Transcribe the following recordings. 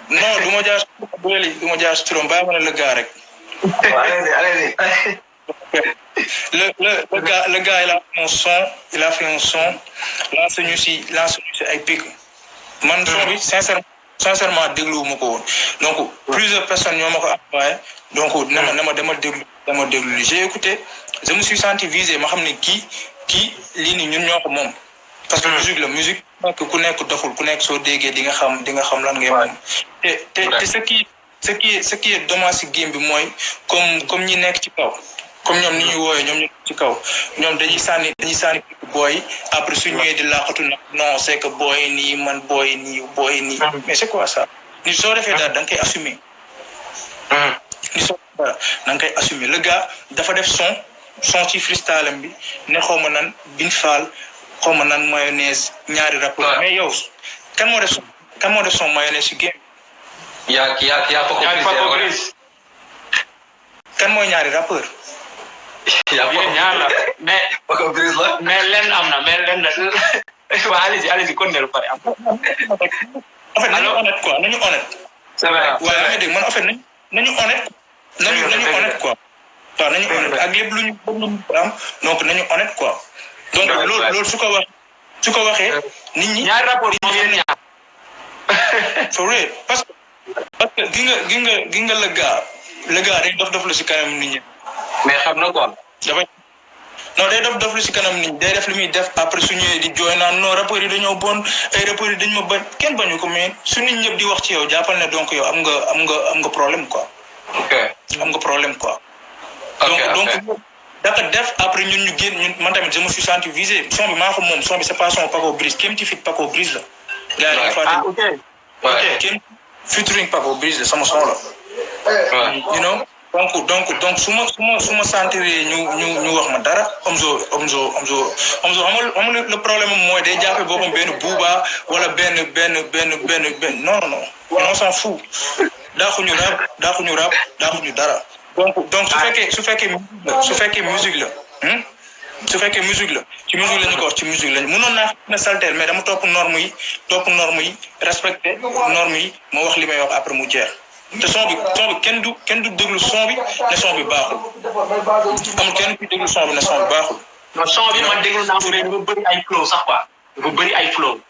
non du ma jaar du ma jaar turam bàyyi ma ne le gars rek. Allez-y. Le gars il a fait un son lancé ñu si ay pic man son bi sincèrement dégluwuma ko woon donc plusieurs personnes ñoo ma ko envoyé donc na ma dama déglu li j'ai écouté je me suis senti visé ma xam ne kii lii nii ñun ñoo ko moom parce que musique ku nekk doxul ku nekk soo déggee di nga xam lan ngay moom te ce qui est dommage si game bi mooy comme ñi nekk ci kaw comme ñoom ni ñu wooyee ñoom ñu ci kaw ñoom dañuy sànni booy après su ñëwee di laqatu nag non c'est que booy nii man booy nii mais c'est quoi ça ni soo defee daal da nga koy assumer ni soo defee da nga koy assumer le gars dafa def son ci freestyle bi ne xaw ma nan bin faal xaw ma nan mayonnaise ñaari rapport mais yow kan moo def son mayonnaise si game yaa Paco Briz kan mooy ñaari rappeur ñaar la mais Paco Briz la mais lenn am na mais lenn waa allez-y continuez lu pare am en fait nañu honnête quoi nañu honnête c'est vrai waaye yaa ngi dégg man en fait nañu honnête nañu honnête quoi waaw nañu honnête ak lépp lu ñu am donc nañu honnête quoi donc loolu su ko waxee nit ñi ñaari rapport yi yéen ñaar for real parce que gi nga le gars day dof la si kanam nit ñi mais xam na quoi non day dof la si kanam nit ñi day def li muy def après su ñëwee di jooy naan non rappeurs yi dañoo bon ay rappeurs yi dañ ma bañ kenn bañu ko mais su nit ñëpp di wax ci yow jàppal ne donc yow am nga problème quoi am nga problème quoi donc daka def après ñun man tamit je me suis senti visé son bi maa ko moom son bi c'est pas son Paco Briz kéem ci fit Paco Briz la gars yi ok kéem featuring Paco Briz la sama son la you know donc su ma sentiree ñu wax ma dara Omzo xamul le problème mooy day jàppe boppam benn buuba wala benn non on s'en fout daaxuñu rap daaxuñu dara donc su fekkee musique la ci musique la ñu ko wax ci musique la mënoon naa na saltel mais dama topp norme yi respecté norme yi ma wax li may wax après mu jeex te son bi kenn du déglu son bi ne son bi baaxul amul kenn ku déglu son bi ne son bi baaxul. non son bi man déglu naa ko mais dafa bëri ay flow sax quoi dafa bëri ay flow.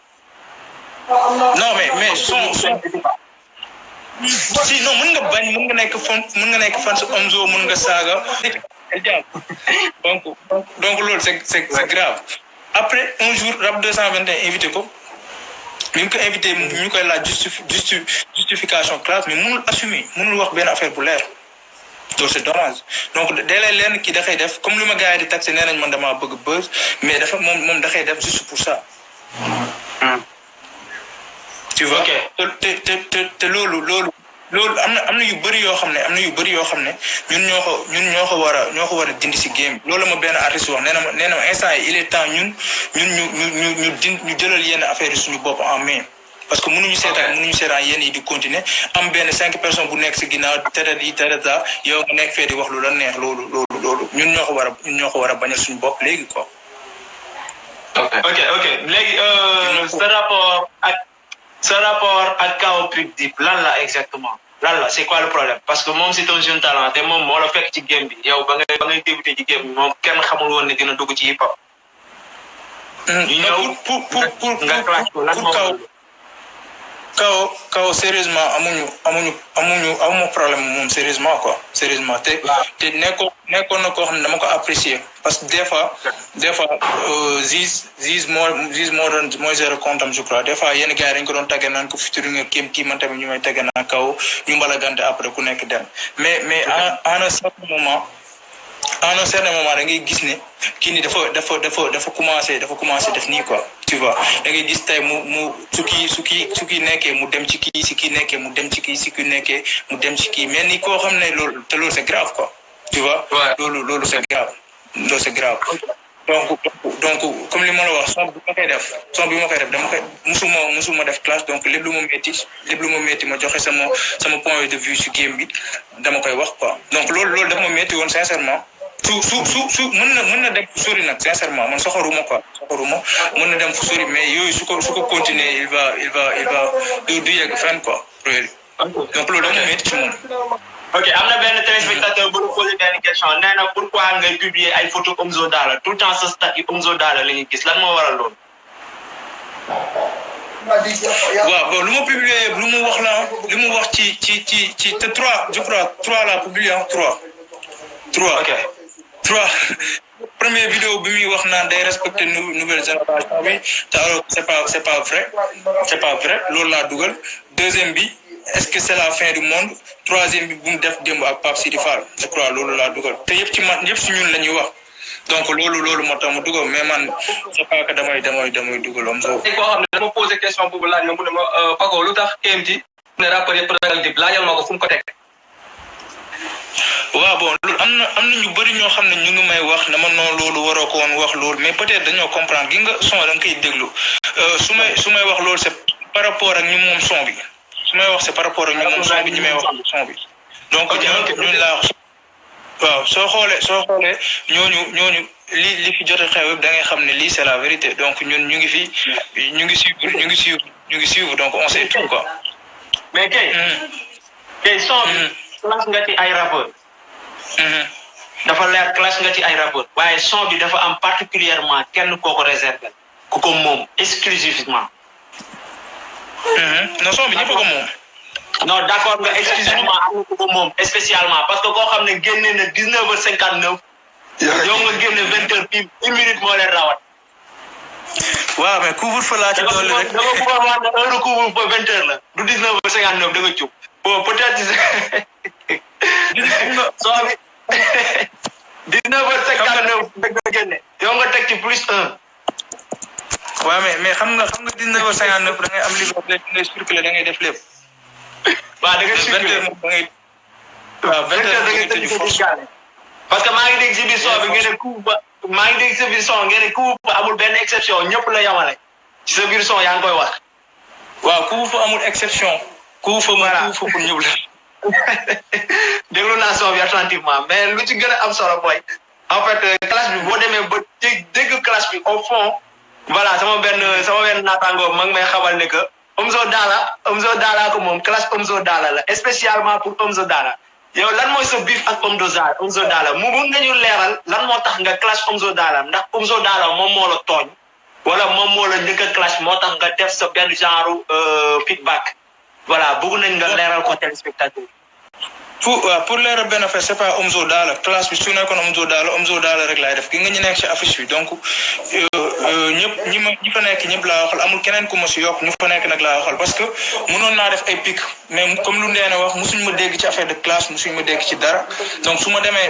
non mais son si non mën nga bañ mën nga nekk fan sa Omzo mën nga saaga donc loolu c'est grave après un jour Rap 221 invité ko. ñu ngi ko invité ñu koy laaj justification classe mais mënul wax benn affaire bu leer loolu c'est dommage donc day lay leen kii dafay def comme li ma gars yi di taxé nee nañ man damaa bëgg buzz mais dafa moom dafay def juste pour ça. tu vois te loolu am na yu bëri yoo xam ne ñun ñoo ko war a dindi si game loolu la ma benn artiste wax nee na ma instant yi il est temps ñun ñu jëlal yenn affaire yi suñu bopp en main parce que mënuñu seetaan yenn yi di continuer am benn 5 personnes bu nekk si ginnaaw tereta yow nga nekk fee di wax lu la neex loolu ñun ñoo ko war a bañal suñu bopp léegi quoi. ok léegi ce rapport ak Kao Big Dip lan la exactement lan la c'est quoi le problème parce que moom c'est un jeune talent te moom moo la fekk ci game bi yow ba ngay débuté ci game bi moom kenn xamul woon ne dina dugg ci hip hop. ñu ñëw pour nga clash ko lan moo Kao sérieusement amuñu problème moom sérieusement quoi sérieusement te nekkoon na koo xam ne dama ko apprécier parce que des fois Ziz mooy gérer compte am je crois des fois yenn gars yi dañu ko doon tàggee naan ko featuring nga kii man tamit ñu may tàggee naan Kao ñu mbalagante après ku nekk dem mais en un certain moment da ngay gis ne kii ni dafa commencé def nii quoi tu vois da ngay gis tey mu su kii nekkee mu dem ci kii si kii nekkee mu dem ci kii si kii nekkee mu dem ci kii mais ni koo xam ne loolu c'est grave quoi tu vois loolu c'est grave donc comme li ma la wax son bi ma koy def dama koy musuma def classe donc lépp lu ma métti ma joxe sama point de vue ci game bi dama koy wax quoi donc loolu dafa ma métti woon sincèrement su mën na dem fu sori nag sincèrement man soxoruma quoi mën na dem fu sori mais yooyu su ko continuer il va du yegg fenn quoi donc loolu dama métti ci moom. ok am na benn téléspectateur bu ñu posé benn question nee na pourquoi ngay publier ay photo Omzo Dollar tout le temps sa stat yi Omzo Dollar la ñuy gis lan moo waral loolu. waaw bon lu ma publier lu mu wax la li mu wax ci te 3 je crois 3 la publié 3 ok 3 première vidéo bi muy wax naan day respecter nouvelle génération bi te alors c'est pas vrai loolu laa dugal deuxième bi est-ce que c'est la fin du monde troisième bi bu mu def démb ak Pape Sidi Fall je crois loolu laa dugal te yëpp ci man yëpp si ñun la ñuy wax donc loolu moo tax mu dugal mais man c'est pas que damay dugal Omzo. koo xam ne dama posé question boobu laaj ma mu ne ma Paco lu tax KMT ne rappeur yëpp ragal Dip laajal ma ko fu mu ko teg. waaw bon loolu am na ñu bëri ñoo xam ne ñu ngi may wax ne man noonu loolu waroo ko woon wax loolu mais peut-être dañoo comprendre gi nga son da nga koy déglu su may wax loolu c'est par rapport ak ñu moom son bi su may wax c'est par rapport ak ñu moom son bi ñi may wax son bi donc ñun laa wax waaw soo xoolee ñooñu li fi jot a xew yëpp da ngay xam ne lii c'est la vérité donc ñun ñu ngi suivre donc on sait tout quoi. mais kay son bi clash nga ci ay rappeurs. dafa leer clash nga ci ay rappeurs. waaye son bi dafa am particulièrement kenn koo ko réservé ku ko moom exclusivement. non son bi ñëpp ko moom. non d'accord nga exclusivement am na ku ko moom spécialement parce que koo xam ne génne na 19h59. yow nga génne 20h pile 1 minute moo leen rawat. waaw mais couvre-feu laa ci dolli rek. dama bëggoon wax ne heure couvre-feu 20h la du 19h59 da nga jub. bon peut-être soo bi 19h59 da nga génne yow nga teg ci plus 1. waaw mais xam nga 19h59 da ngay am liberté da ngay circuler da ngay def lépp. waaw da ngay circuler 20h da ngay tëju force. parce que maa ngi dégg si biir son bi ngeen ne couvre-feu maa ngi dégg si biir son ngeen ne couvre-feu amul benn exception ñëpp la yamale ci sa biir son yaa ngi koy wax. waaw couvre-feu amul exception. couvre-feu pour ñëw la. déglu naa son bi attentivement mais lu ci gën a am solo mooy en fait classe bi boo demee ba dégg classe bi au fond voilà sama benn naataango ma ngi may xamal ne que Omzo Dollar ko moom classe Omzo Dollar la spécialement pour Omzo Dollar yow lan mooy sa bif ak Omzo Dollar mu mun nga ñu leeral lan moo tax nga clash Omzo Dollar ndax Omzo Dollar moom moo la tooñ wala moom moo la njëkk a clash moo tax nga def sa benn genre feedback. voilà bëgg nañ nga leeral ko téléspectateur. pour leeral benn affaire c'est pas Omzo Dollar classe bi su nekkoon Omzo Dollar rek laay def gi nga ñu nekk ci affiche bi donc ñi fa nekk ñëpp laa waxal amul keneen ku ma si yokk ñu fa nekk nag laa waxal parce que mënoon naa def ay pic mais comme lu Ndeena wax musuñ ma dégg ci affaire de classe musuñ ma dégg ci dara donc su ma demee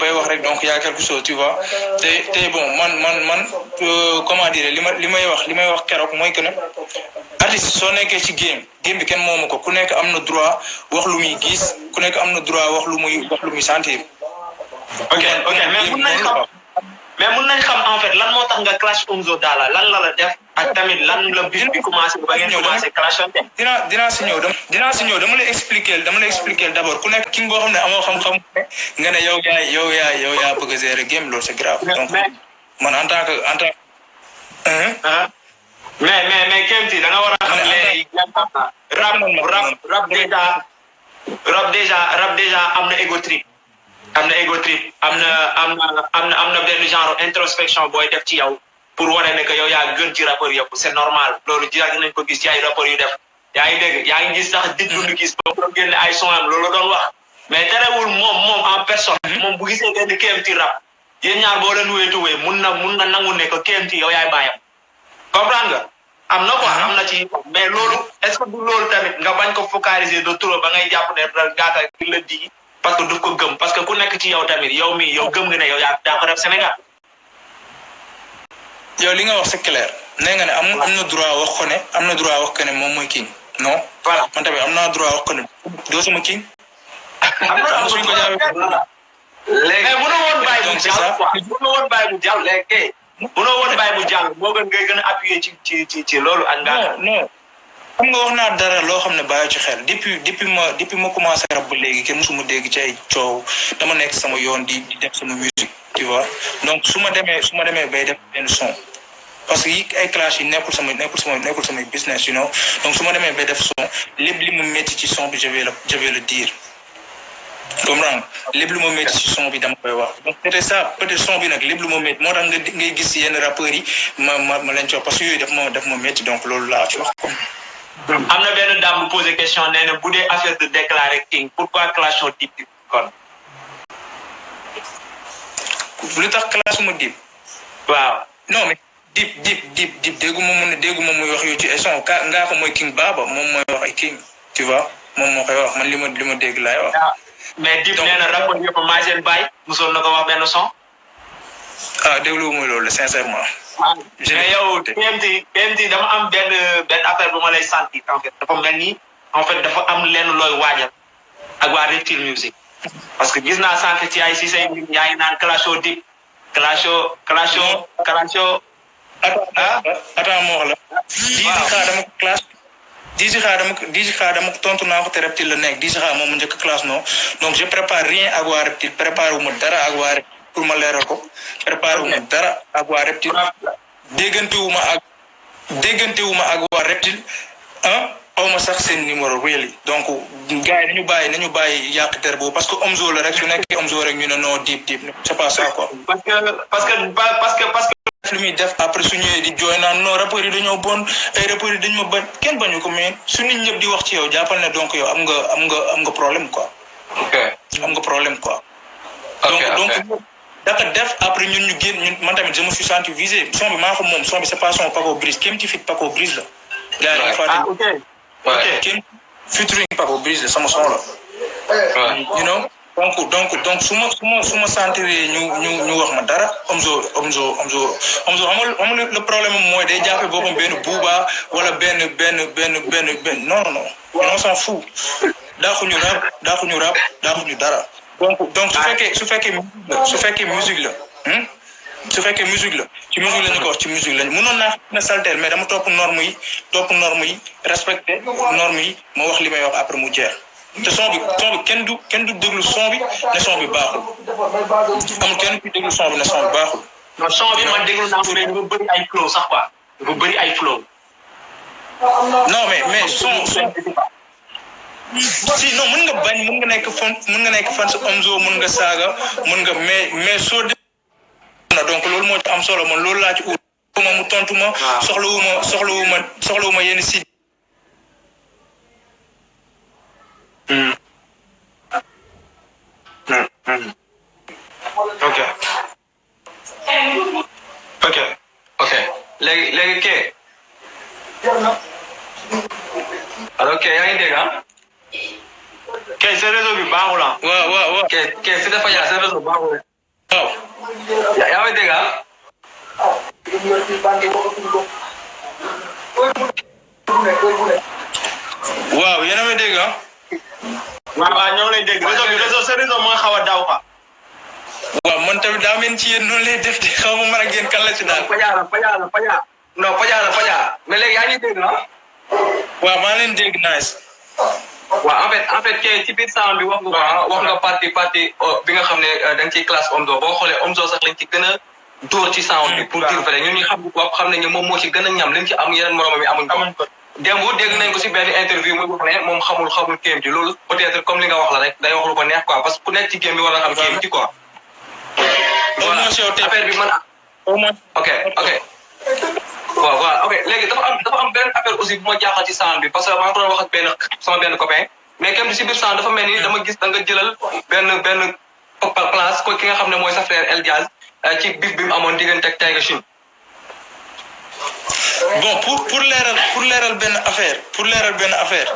bay wax rek donc y a quelque chose tu vois te bon man comment dire li may wax keroog mooy que ne artiste soo nekkee ci game bi kenn moomu ko ku nekk am na droit wax lu muy gis ku nekk am na droit wax lu muy sentir. ok mais mun nañ xam en fait lan moo tax nga clash Omzo Dollar lan la def ak tamit lan la bis bi commencé ba ngeen commencé clashante. dinaa si ñëw dama lay expliquer d'abord ku nekk ki boo xam ne amoo xam-xam nga ne yow yaa bëgg a gérer game loolu c'est grave. donc man en tant que mais KMT da nga war a xam ne rap déjà am na ego trip am na benn genre introspection booy def ci yow pour wane ne que yow yaa gën ci rappeur yëpp c'est normal loolu yàgg nañ ko gis ci ay rappeurs yu def yaa ngi dégg yaa ngi gis sax Dip Doundou Guiss ba mu génne ay son am loolu doon wax mais terewul moom en personne moom bu gisee benn KMT rap yéen ñaar boo leen wéetuwee mun na nangu ne que KMT yow yaay bàyyam comprendre nga am na quoi am na ci mais loolu est-ce que du loolu tamit nga bañ ko focaliser de trop ba ngay jàpp ne gaata ki la digi parce que du ko gëm parce que ku nekk ci yow tamit yow gëm nga ne yow yaa ko def Sénégal. yow li nga wax c'est clair nee nga ne am na droit wax ko ne am na droit wax ko ne moom mooy king non. voilà man tamit am naa droit wax ko ne doo sama king. suñ ko jaawee léegi mais mënoo woon bàyyi mu jàll quoi mënoo woon bàyyi mu jàll léegi mënoo woon bàyyi mu jàll moo gën ngay gën a appuyer ci loolu ak ngaaka. xam nga wax naa dara loo xam ne bàyyi ci xel depuis ma commencé rap ba léegi kenn musuma dégg ci ay coow dama nekk sama yoon di def sama musique tu vois donc su ma demee bay def benn son parce que yi ay clash yi nekkul samay business you know donc su ma demee bay def son lépp li mu métti ci son bi je vais le dire comprendre lépp lu ma métti ci son bi dama koy wax donc peut-être son bi nag lépp lu ma métti moo tax ngay gis yenn rappeurs yi ma leen coow parce que yooyu daf ma métti donc loolu laa ci wax ko. am na benn dame bu posé question nee na bu dee affaire de déclarer king pourquoi clashoo Dip kon. lu tax clash ma Dip. waaw non mais Dip dégguma muy wax yow ci ay son ngaa ko mooy king Baba moom mooy wax ay king tu vois moom moo koy wax man li ma dégg laay wax. mais Dip nee na rapport yëpp maa seen bàyyi mosoon na ko wax benn son. déglu muy loolu sincèrement. mais yow PMT dama am benn affaire bu ma lay sentir en fait dafa mel ni en fait dafa am lenn looy waajal ak waa Reptile Music parce que gis naa sànq ci ay si say yaa ngi naan clashoo Dip clashoo. attends moo wax la. Dizzy Kha dama ko tontu naa ko te Reptile la nekk Dizzy Kha moom mu njëkk classe non donc je prépare rien ak waa Reptile préparé wu ma dara ak waa Reptile pour ma leeral ko préparé wu ma dara ak waa Reptile déggante wu ma ak waa Reptile aw ma sax seen numéro really donc gars yi nañu bàyyi yàq der boobu parce que Omzo la rek su nekkee Omzo rek ñu ne non Dip c'est pas ça quoi. parce que lu muy def après su ñëwee di jooy naan non rappeurs yi dañoo bon ay rappeurs yi dañu ma bañ kenn bañu ko mais su nit ñëpp di wax ci yow jàppal ne donc yow am nga problème quoi. am nga problème quoi. donc dafa def après ñun ñu génn man tamit je me suis senti visé son bi maa ko moom son bi c'est pas son Paco Briz kéem ci fit Paco Briz la. gars yi dañu ok kéem featuring Paco Briz la sama son la. you know donc su ma sentiree ñu wax ma dara Omzo xamul le problème mooy day jàppe boppam benn buuba wala benn non on s'en fout daaxuñu rap daaxuñu dara donc su fekkee musique la ci musique la ñu ko wax ci musique lañu mënoon naa na salteel mais dama topp norme yi respecté norme yi ma wax li may wax après mu jeex te son bi kenn du déglu son bi ne son bi baaxul amul kenn ku déglu son bi ne son bi baaxul. non son bi man déglu naa ko mais dafa bëri ay flow sax quoi dafa bëri ay flow. non mais son si non mën nga bañ mën nga nekk fan sa Omzo mën nga saaga mën nga mais soo na donc loolu moo ci am solo man loolu laa ci ut ma mu tontu ma soxlawuma yenn si ok léegi kee alors kee yaa ngi dégg kay sa réseau bi baaxul ah. waaw kee si dafa yaa sa réseau baaxul waaw yaa ngi dégg waaw yéen a may dégg waaw ñoo lay dégg réseau mooy xaw a daw quoi. waaw man tamit daa mel ci yéen noonu lay def de xaw ma mën a génn kan la ci daal. Faja mais léegi yaa ngi dégg waaw maa leen dégg nice. waaw en fait kay ci biir sound bi wax nga parti bi nga xam ne da nga ciy classe Omzo boo xoolee Omzo sax lañ ci gën a dóor ci sound bi pour dire vrai ñun ñu xam nañu moom moo ci gën a ñam liñ ci am yeneen moromam yi amuñ ko. démb dégg nañ ko si benn interview muy wax ne moom xamul game ji loolu peut-être comme li nga wax la rek day wax lu ko neex quoi parce que ku nekk ci game bi war na xam game ci quoi. voilà affaire bi man ok waaw ok léegi dafa am beneen affaire aussi bu ma jaaxal ci sound bi parce que maa ngi doon wax ak sama benn copain mais kenn si biir sound dafa mel ni dama gis da nga jëlal benn place ko ki nga xam ne mooy sa frère El Diaz ci bif bi mu amoon diggante ak Tiger Chine. bon pour leeral benn affaire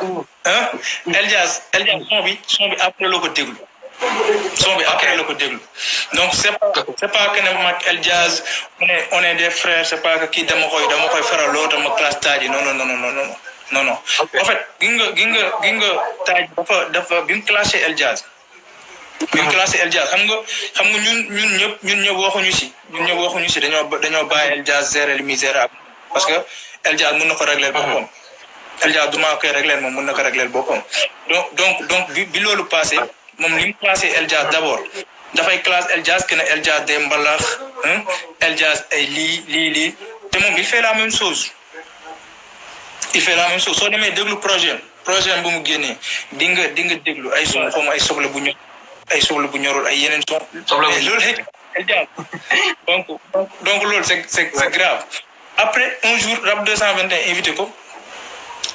El Diaz son bi après la ko déglu donc c'est pas que ne mag El Diaz on est des frères c'est pas que kii dama koy faraloo dama classe Taji non en fait gi nga Taji dafa bi mu classé El Diaz xam nga ñun ñëpp waxuñu si dañoo bàyyi El Diaz gérer li muy gérer parce que El Diaz mën na ko régler boppam El Jazz du maa koy régler moom mën na ko régler boppam donc bi loolu passé moom li mu passé El Jazz d'abord dafay classe El Jazz que ne El Jazz day mbalax El Jazz ay lii te moom il fait la même chose soo demee déglu projet bu mu génnee di nga déglu ay son xaw ma ay soble bu ñorul ay yeneen son loolu rek El Jazz donc loolu c'est grave après un jour Rap 221 invité ko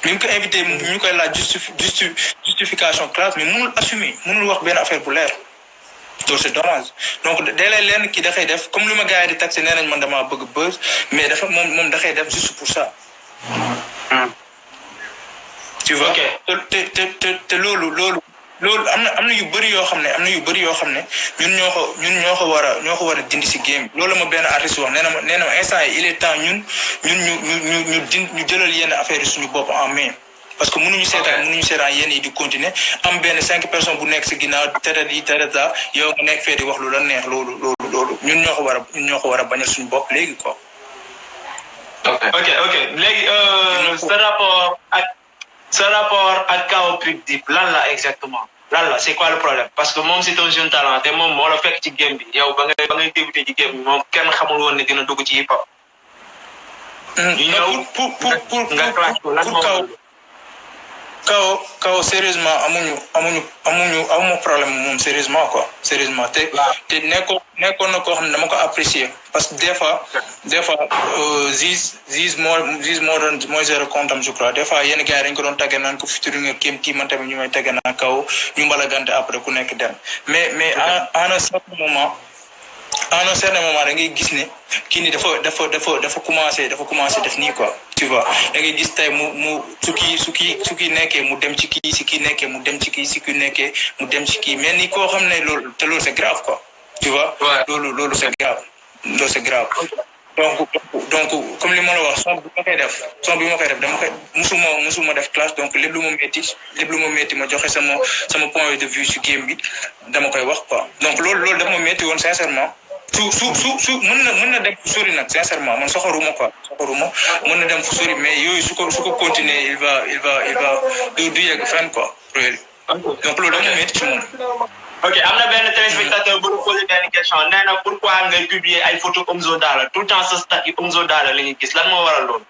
bi mu ko invité ñu koy laaj justification classe mais mënul assumer mënul wax benn affaire bu leer loolu c'est dommage donc day lay leen kii dafay def comme li ma gars yi di taxé nee nañ man damaa bëgg buzz mais dafa moom dafay def juste pour ça. tu vois te loolu am na yu bëri yoo xam ne ñun ñoo ko war a dindi si game bi loolu ma benn artiste wax nee na ma instant yi il est temps ñun ñu jëlal yenn affaire yi suñu bopp en main parce que mënuñu seetaan yenn yi di continuer am benn 5 personnes bu nekk si ginnaaw tereta yow nga nekk fee di wax lu la neex loolu ñun ñoo ko war a bañal suñu bopp léegi quoi. ok léegi ce rapport ak Kao Prix Dip lan la exactement lan la c'est quoi le problème parce que moom c'est un jeune talent te moom moo la fekk ci game bi yow ba ngay débuté ci game bi moom kenn xamul woon ne dina dugg ci hip hop. ñu ñëw pour Kao sérieusement amuñu problème moom sérieusement te nekkoon na koo xam ne dama ko apprécier parce que des fois Ziz mooy gérer compte am je crois des fois yenn gars yi dañ ko doon tàggee naan ko featuring nga kii man tamit ñu may tàggee naan Kao ñu mbalagante après ku nekk dem mais en un certain moment da ngay gis ne kii ni dafa commencé def nii quoi tu vois da ngay gis tey mu su kii nekkee mu dem ci kii si kii nekkee mu dem ci kii si kii nekkee mu dem ci kii mais ni koo xam ne loolu c'est grave quoi tu vois loolu c'est grave donc comme li ma la wax son bi ma koy def dama koy musuma def classe donc lépp lu ma métti ma joxe sama point de vue ci game bi dama koy wax quoi donc loolu dafa ma métti woon sincèrement su mën na dem fu sori nag sincèrement man soxoruma mën na dem fu sori mais yooyu su ko continuer il va du yegg fenn quoi donc loolu dafa ma métti ci moom. ok am na benn téléspectateur bu ñu posé benn question nee na pourquoi ngay publier ay photo Omzo Dollar tout le temps sa statut Omzo Dollar la ñuy gis lan moo waral loolu.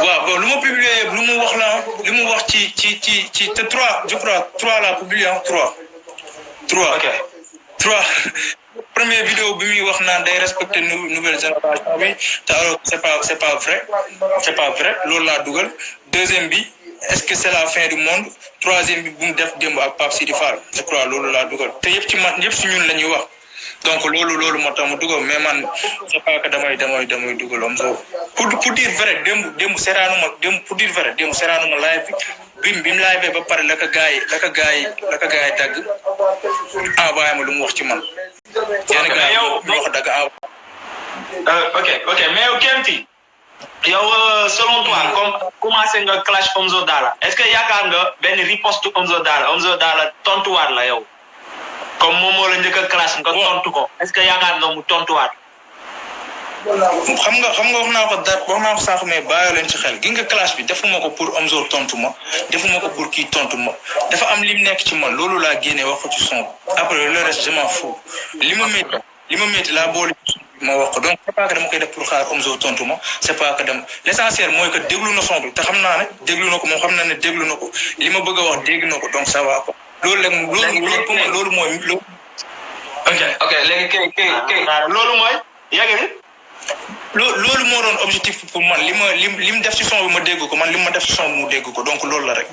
waaw bon lu mu wax ci te 3 je crois 3 la publié 3 ok 3 première vidéo bi muy wax naan day respecter nouvelle génération bi te alors c'est pas vrai loolu laa dugal deuxième bi est-ce que c'est la fin du monde troisième bi bu mu def démb ak Pape Sidi Fall je crois loolu laa dugal te yëpp ci ñun la ñuy wax donc loolu moo tax mu dugal mais man c'est pas que damay dugal Omzo pour dire vrai démb seeraanuma live bi mu live ba pare la ko gars yi dagg envoyé ma lu mu wax ci man. yenn gars yi lu wax dagg ok mais yow Kemty yow selon toi comme commencé nga clash Omzo Dollar est-ce que yaakaar nga benn riposte Omzo Dollar tontuwaat la yow comme moom moo la njëkk a clash nga tontu ko est-ce que yaakaar nga mu tontuwaat. xam nga wax naa ko sànq mais bàyyi leen ci xel gi nga clash bi defuma ko pour Omzo tontu ma defuma ko pour kii tontu ma dafa am lim nekk ci man loolu laa génnee wax ko ci son après le reste je m'en fous li ma métti laa boole ma wax ko donc c'est pas que dama koy def pour xaar Omzo tontu ma c'est pas que l'essentiel mooy que déglu na son bi te xam naa ne déglu na ko moom xam na ne déglu na ko li ma bëgg a wax dégg na ko donc ça va quoi loolu mooy loolu. ok léegi kii loolu mooy yàgg loolu moo doon objectif pour man li mu def ci son bi ma dégg ko man li ma def ci son bi mu dégg ko donc loolu la rek.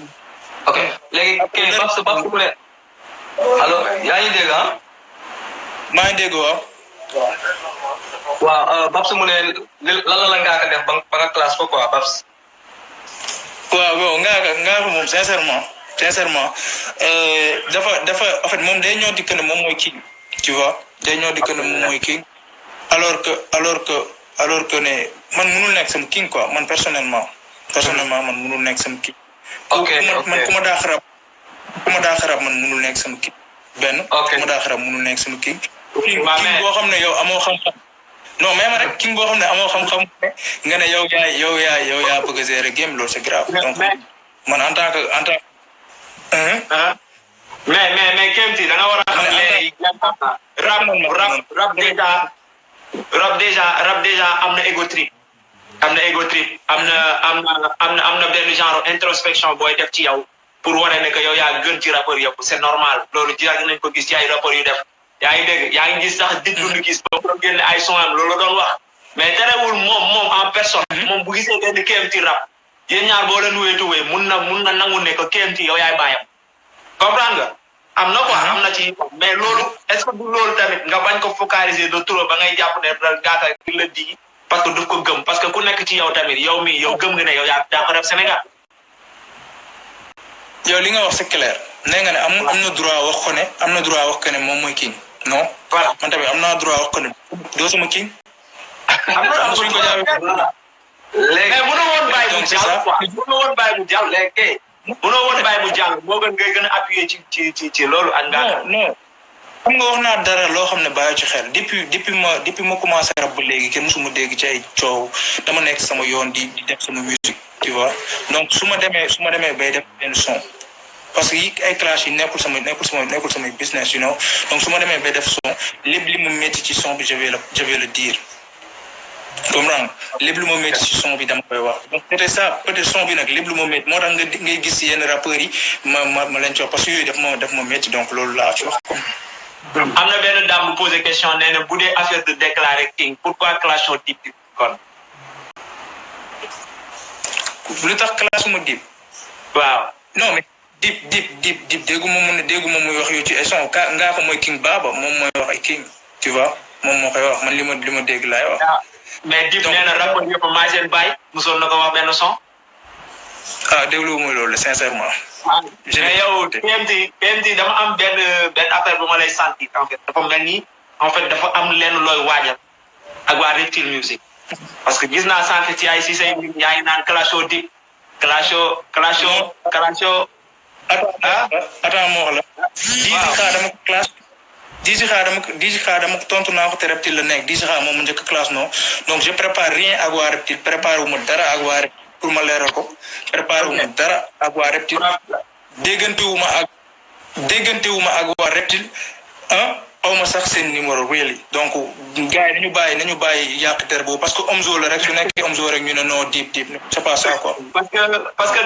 ok léegi kii Babs mu ne allo yaa ngi dégg ah. maa ngi dégg waaw. waaw Babs mu ne lan la ngaa ko def ba nga classe ko quoi Babs. waaw ngaa ko moom sincèrement dafa en fait moom day ñëw di que ne moom mooy king tu vois day ñëw di que ne moom mooy king alors que ne man mënul nekk sama king quoi man personnellement man mënul nekk sama king. man ku ma daa xarab man mënul nekk sama king benn. ku ma daa xarab mënul nekk sama king. king boo xam ne yow amoo xam-xam non même rek king boo xam ne amoo xam-xam nga ne yow yaa bëgg a gérer game loolu c'est grave donc man en tant que mais Kemty da nga war a xam léegi rap déjà am na ego trip am na benn genre introspection booy def ci yow pour wane ne que yow yaa gën ci rappeur yëpp c'est normal loolu yàgg nañ ko gis ci ay rappeurs yu def yaa ngi dégg yaa ngi gis sax dit lu gis ba mu génne ay son am loolu doon wax mais terewul moom en personne moom bu gisee benn Kemty rap yéen ñaar boo leen wéetuwee mun na nangu ne que Kemty yow yaay bàyyam comprendre nga am na quoi am na ci mais loolu est-ce que du loolu tamit nga bañ ko focaliser de trop ba ngay jàpp ne gaata ki la di parce que daf ko gëm parce que ku nekk ci yow tamit yow gëm nga ne yow yaa ko def Sénégal. yow li nga wax c'est clair nee nga ne am na droit wax ko ne moom mooy king non. voilà man tamit am naa droit wax ko ne doo sama king. am suñ ko jaawee. léegi mais mënoo woon bàyyi mu jàll quoi mënoo woon bàyyi mu jàll léegi mënoo woon bàyyi mu jàll moo gën ngay gën a appuyer ci loolu ak nga. non xam nga wax naa dara loo xam ne bàyyi ci xel depuis ma commencé rap ba léegi kenn musuma dégg ci ay coow dama nekk sama yoon di def sama musique tu vois donc su ma demee bay def benn son parce que yi ay clash yi nekkul samay business you know donc su ma demee bay def son lépp li mu métti ci son bi je vais le dire comprendre lépp lu ma métti ci son bi dama koy wax donc peut-être ça peut-être son bi nag lépp lu ma métti moo tax ngay gis yenn rappeurs yi ma leen ci wax parce que yooyu daf ma métti donc loolu laa ci wax am na benn dame bu posé question nee na bu dee affaire de déclarer king pourquoi clashoo Dip kon. lu tax clash ma Dip. waaw non mais Dip dégguma muy wax yow ci émission ngaa ko mooy king Baba moom mooy wax ay king tu vois moom moo koy wax man li ma dégg laay wax. mais Dip nee na rapport yëpp maa seen bàyyi mosoon na ko wax benn son. déglu muy loolu sincèrement. mais yow Kemty dama am benn affaire bu ma lay sentir en fait dafa mel ni en fait dafa am lenn looy waajal ak waa Reptile Music parce que gis naa sànq ci ay si say yaa ngi naan clashoo Dip clashoo. attends moo wax la. Dizzy Kha dama ko tontu naa ko te Reptile la nekk Dizzy Kha moom mu njëkk classe non donc je prépare rien ak waa Reptile préparé wu ma dara ak waa Reptile pour ma leeral ko préparé wu ma dara ak waa Reptile déggante wu ma ak waa Reptile aw ma sax seen numéro really donc gars yi nañu bàyyi yàq der boobu parce que Omzo la rek su nekkee Omzo rek ñu ne non Dip c'est pas ça quoi. parce que